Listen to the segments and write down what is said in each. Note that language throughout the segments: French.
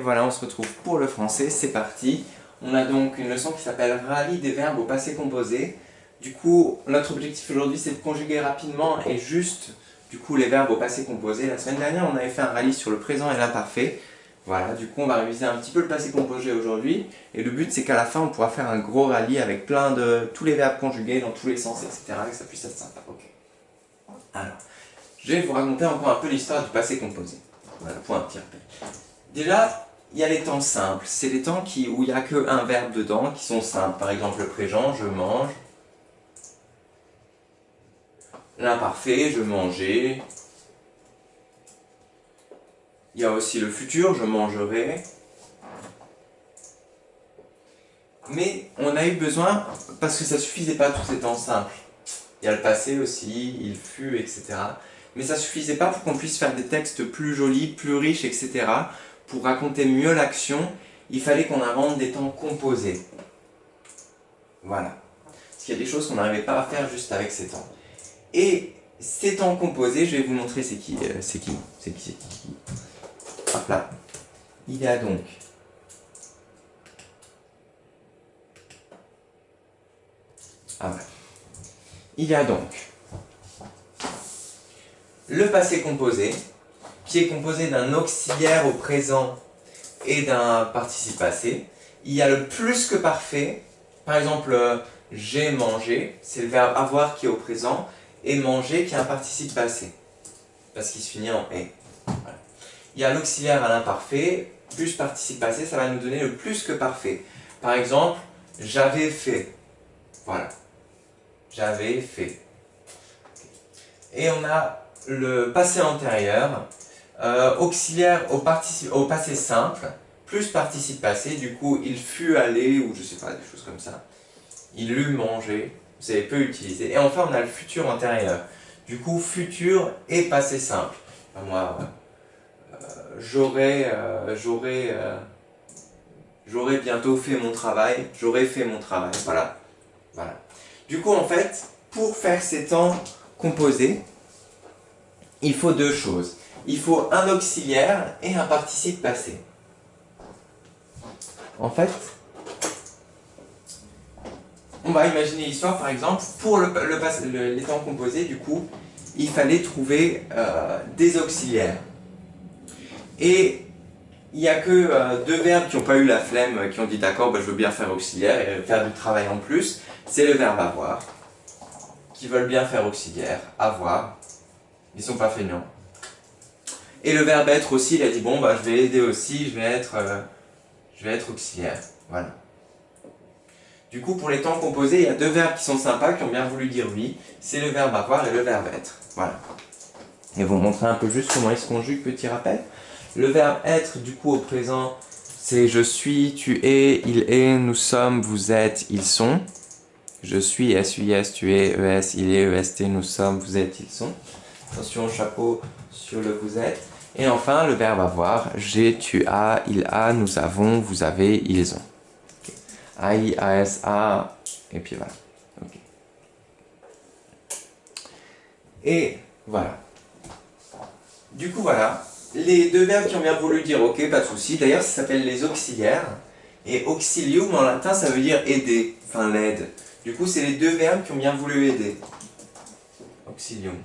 voilà, on se retrouve pour le français, c'est parti. On a donc une leçon qui s'appelle rallye des verbes au passé composé. Du coup, notre objectif aujourd'hui, c'est de conjuguer rapidement et juste, du coup, les verbes au passé composé. La semaine dernière, on avait fait un rallye sur le présent et l'imparfait. Voilà, du coup, on va réviser un petit peu le passé composé aujourd'hui. Et le but, c'est qu'à la fin, on pourra faire un gros rallye avec plein de tous les verbes conjugués dans tous les sens, etc. et que ça puisse être sympa. Ok. Alors, je vais vous raconter encore un peu l'histoire du passé composé. Voilà, pour un petit rappel. Déjà, il y a les temps simples. C'est les temps où il n'y a qu'un verbe dedans, qui sont simples. Par exemple, le présent, je mange. L'imparfait, je mangeais. Il y a aussi le futur, je mangerai. Mais on a eu besoin, parce que ça ne suffisait pas tous ces temps simples. Il y a le passé aussi, il fut, etc. Mais ça ne suffisait pas pour qu'on puisse faire des textes plus jolis, plus riches, etc. Pour raconter mieux l'action, il fallait qu'on invente des temps composés. Voilà. Parce qu'il y a des choses qu'on n'arrivait pas à faire juste avec ces temps. Et ces temps composés, je vais vous montrer c'est qui. Hop là. Il y a donc il y a donc le passé composé, qui est composé d'un auxiliaire au présent et d'un participe passé. Il y a le plus que parfait, par exemple, j'ai mangé, c'est le verbe avoir qui est au présent, et manger qui est un participe passé, parce qu'il se finit en et. Voilà. Il y a l'auxiliaire à l'imparfait, plus participe passé, ça va nous donner le plus que parfait. Par exemple, j'avais fait. Voilà. J'avais fait. Et on a le passé antérieur, auxiliaire au passé simple, plus participe passé, du coup il fut allé, ou je sais pas, des choses comme ça. Il eut mangé, c'est peu utilisé. Et enfin on a le futur antérieur, du coup futur et passé simple. Enfin, moi, j'aurais bientôt fait mon travail, j'aurais fait mon travail, voilà. Voilà. Du coup en fait, pour faire ces temps composés, il faut deux choses. Il faut un auxiliaire et un participe passé. En fait, on va imaginer l'histoire par exemple, pour les temps composés, du coup, il fallait trouver des auxiliaires. Et il n'y a que deux verbes qui n'ont pas eu la flemme, qui ont dit d'accord, bah, je veux bien faire auxiliaire et faire du travail en plus. C'est le verbe avoir, qui veulent bien faire auxiliaire, avoir. Ils ne sont pas feignants. Et le verbe être aussi, il a dit bon, bah, je vais aider aussi, je vais être auxiliaire. Voilà. Du coup, pour les temps composés, il y a deux verbes qui sont sympas, qui ont bien voulu dire oui. C'est le verbe avoir et le verbe être. Voilà. Et vous montrer un peu juste comment ils se conjuguent, petit rappel. Le verbe être, du coup, au présent, c'est je suis, tu es, il est, nous sommes, vous êtes, ils sont. Je suis, S-U-I-S, tu es, E-S, il est, E-S-T, nous sommes, vous êtes, ils sont. Attention au chapeau sur le vous êtes. Et enfin, le verbe avoir, j'ai, tu as, il a, nous avons, vous avez, ils ont. Okay. A-I, A-S, A, et puis voilà. Okay. Et voilà. Du coup, voilà. Les deux verbes qui ont bien voulu dire ok, pas de souci. D'ailleurs, ça s'appelle les auxiliaires. Et auxilium en latin, ça veut dire aider, enfin l'aide. Du coup, c'est les deux verbes qui ont bien voulu aider. Auxilium.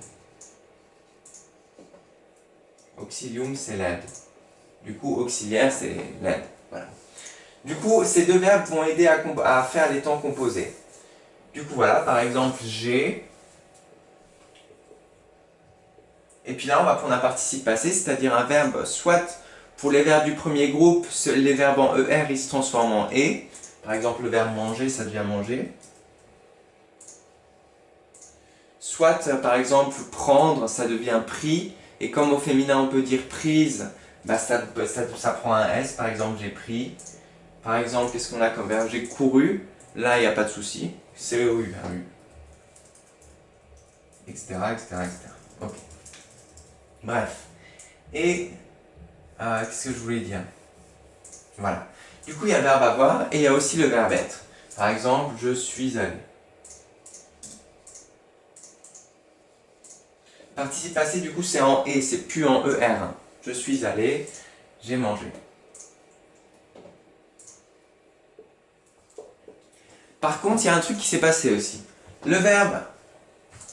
Auxilium, c'est l'aide. Du coup, auxiliaire, c'est l'aide. Voilà. Du coup, ces deux verbes vont aider à faire les temps composés. Du coup, voilà, par exemple, j'ai. Et puis là, on va prendre un participe passé, c'est-à-dire un verbe, soit pour les verbes du premier groupe, les verbes en ER, ils se transforment en E. Par exemple, le verbe manger, ça devient manger. Soit, par exemple, prendre, ça devient pris. Et comme au féminin, on peut dire prise, bah ça prend un S. Par exemple, j'ai pris. Par exemple, qu'est-ce qu'on a comme verbe? J'ai couru. Là, il n'y a pas de souci. C'est le U, un U. Etc., etc., etc. Ok. Bref. Et, qu'est-ce que je voulais dire? Voilà. Du coup, il y a le verbe avoir et il y a aussi le verbe être. Par exemple, je suis allé. Participe passé, du coup, c'est en et, c'est plus en ER. Je suis allé, j'ai mangé. Par contre, il y a un truc qui s'est passé aussi. Le verbe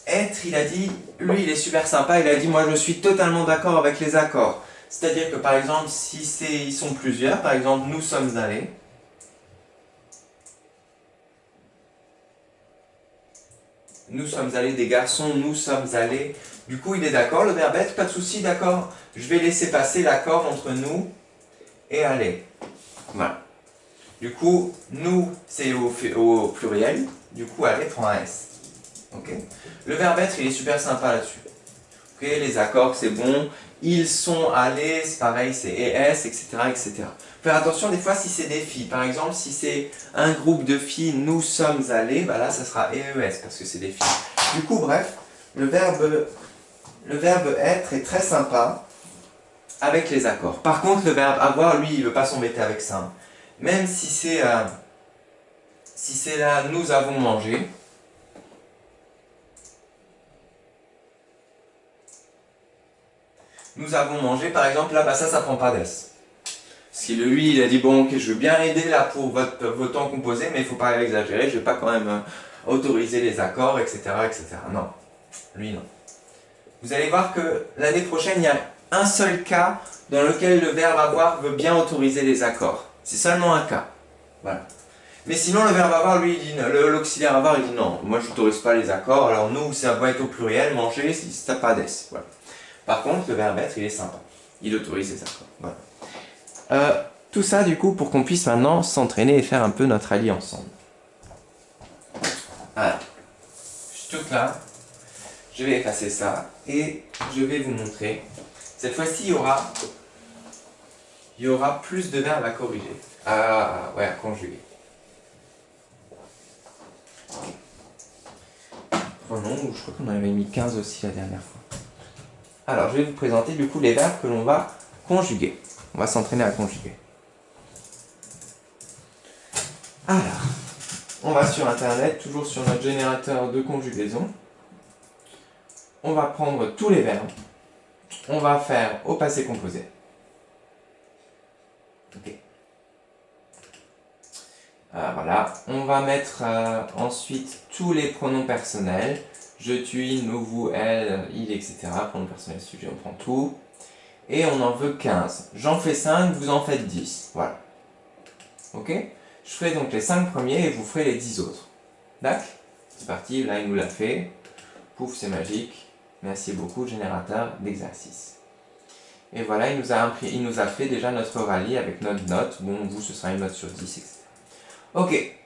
être, il a dit, lui il est super sympa, il a dit moi je suis totalement d'accord avec les accords. C'est-à-dire que par exemple, si ils sont plusieurs, par exemple nous sommes allés, des garçons, nous sommes allés, du coup il est d'accord, le verbe être, pas de souci, d'accord, je vais laisser passer l'accord entre nous et aller. Voilà. Du coup, nous c'est au pluriel, du coup aller prend un S. Ok. Le verbe être, il est super sympa là-dessus. Ok, les accords, c'est bon. Ils sont allés, c'est pareil, c'est ES, etc., etc. Faire attention des fois si c'est des filles. Par exemple, si c'est un groupe de filles, nous sommes allés, bah là, ça sera EES parce que c'est des filles. Du coup, bref, le verbe être est très sympa avec les accords. Par contre, le verbe avoir, lui, il ne veut pas s'embêter avec ça. Même si c'est là, nous avons mangé. Nous avons mangé, par exemple, là, bah ça prend pas d'S. Parce que lui, il a dit, bon, ok, je veux bien aider là pour vos temps composés, mais il ne faut pas exagérer, je ne vais pas quand même autoriser les accords, etc., etc. Non, lui, non. Vous allez voir que l'année prochaine, il y a un seul cas dans lequel le verbe avoir veut bien autoriser les accords. C'est seulement un cas. Voilà. Mais sinon, le verbe avoir, lui, il dit, l'auxiliaire avoir, il dit non, moi je n'autorise pas les accords, alors nous, ça va être au pluriel, manger, si ça n'a pas d'S. Voilà. Par contre, le verbe être, il est sympa. Il autorise les accords. Voilà. Tout ça, du coup, pour qu'on puisse maintenant s'entraîner et faire un peu notre allié ensemble. Alors, je suis toute là. Je vais effacer ça et je vais vous montrer. Cette fois-ci, il y aura plus de verbes à corriger. À conjuguer. Pronom, je crois qu'on en avait mis 15 aussi la dernière fois. Alors, je vais vous présenter du coup les verbes que l'on va conjuguer. On va s'entraîner à conjuguer. Alors, on va sur internet, toujours sur notre générateur de conjugaison. On va prendre tous les verbes. On va faire au passé composé. Ok. Voilà. On va mettre ensuite tous les pronoms personnels. Je, tu, il, nous, vous, elle, il, etc. Pronoms personnels, sujet, on prend tout. Et on en veut 15. J'en fais 5, vous en faites 10. Voilà. Ok? Je ferai donc les 5 premiers et vous ferez les 10 autres. D'accord? C'est parti, là il nous l'a fait. Pouf, c'est magique. Merci beaucoup, générateur d'exercice. Et voilà, il nous a fait déjà notre rallye avec notre note. Bon, vous, ce sera une note sur 10, etc. Ok.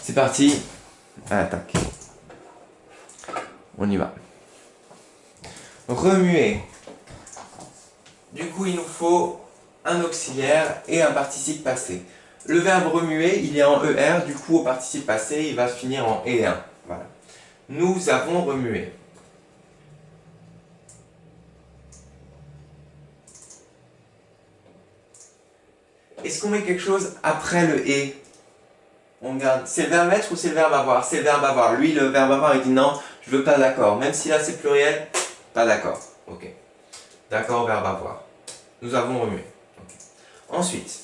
C'est parti. Attaque. On y va. Remuer. Du coup, il nous faut un auxiliaire et un participe passé. Le verbe remuer, il est en ER, du coup, au participe passé, il va finir en E1. Voilà. Nous avons remué. Est-ce qu'on met quelque chose après le et? On regarde, c'est le verbe être ou c'est le verbe avoir? C'est le verbe avoir. Lui, le verbe avoir, il dit non, je veux pas d'accord. Même si là c'est pluriel, pas d'accord. Ok. D'accord, verbe avoir. Nous avons remué. Okay. Ensuite,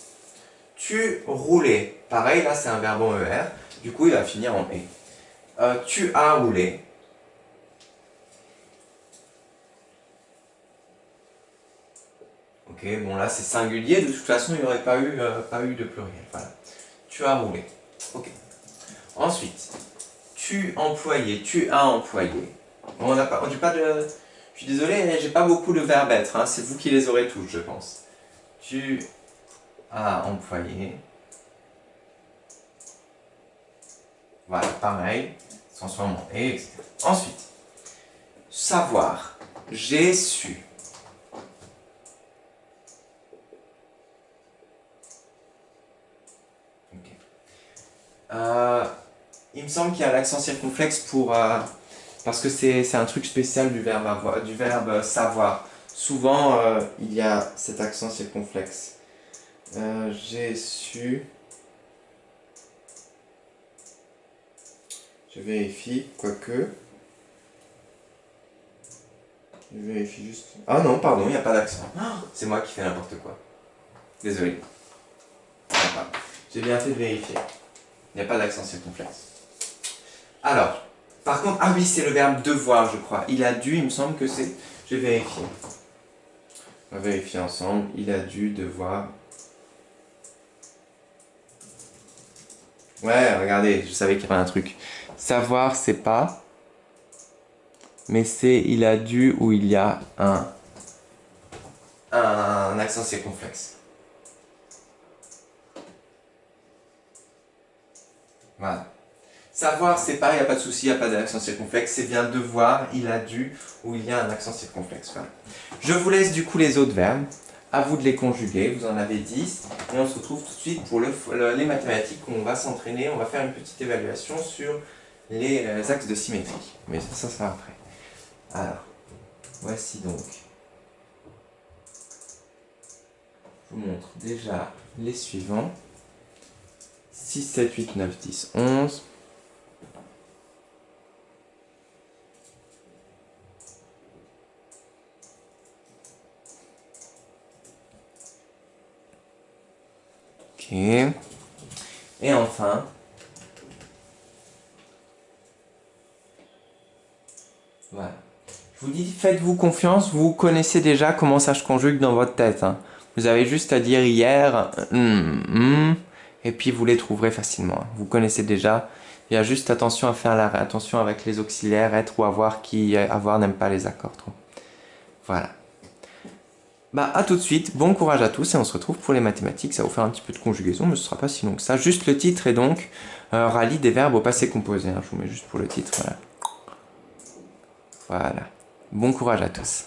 tu roulais. Pareil, là c'est un verbe en ER. Du coup, il va finir en E. Tu as roulé. Ok, bon là c'est singulier, de toute façon il n'y aurait pas eu de pluriel. Voilà. Tu as roulé. Ok. Ensuite, tu employé, tu as employé. Bon, on n'a pas, de. Je suis désolé, j'ai pas beaucoup de verbes être, hein, c'est vous qui les aurez tous, je pense. Tu as employé. Voilà, pareil, transforme en et, etc. Ensuite, savoir. J'ai su. Il me semble qu'il y a l'accent circonflexe parce que c'est un truc spécial du verbe avoir, du verbe savoir. Souvent, il y a cet accent circonflexe. J'ai su. Je vérifie, quoique. Je vérifie juste. Ah non, pardon, il n'y a pas d'accent. C'est moi qui fais n'importe quoi. Désolé. J'ai bien fait de vérifier. Il n'y a pas d'accent circonflexe. Alors, par contre, ah oui, c'est le verbe devoir, je crois. Il a dû, il me semble que c'est... Je vais vérifier. On va vérifier ensemble. Il a dû, devoir... Ouais, regardez, je savais qu'il y avait un truc. Savoir, c'est pas... Mais c'est il a dû où il y a un accent circonflexe. Voilà. Savoir, c'est pas, il n'y a pas de souci, il n'y a pas d'accent circonflexe, c'est bien devoir, il a dû, où il y a un accent circonflexe. Voilà. Je vous laisse du coup les autres verbes, à vous de les conjuguer, vous en avez 10, et on se retrouve tout de suite pour les mathématiques où on va s'entraîner, on va faire une petite évaluation sur les axes de symétrie. Mais ça sera après. Alors, voici donc. Je vous montre déjà les suivants. 6, 7, 8, 9, 10, 11. Ok. Et enfin, voilà. Je vous dis, faites-vous confiance, vous connaissez déjà comment ça se conjugue dans votre tête. Hein. Vous avez juste à dire hier, et puis vous les trouverez facilement. Vous connaissez déjà. Il y a juste attention à faire attention avec les auxiliaires, être ou avoir, qui avoir n'aime pas les accords trop. Voilà. Bah à tout de suite, bon courage à tous et on se retrouve pour les mathématiques, ça va vous faire un petit peu de conjugaison mais ce sera pas si long que ça. Juste le titre est donc rallye des verbes au passé composé, hein. Je vous mets juste pour le titre, voilà. Voilà. Bon courage à tous.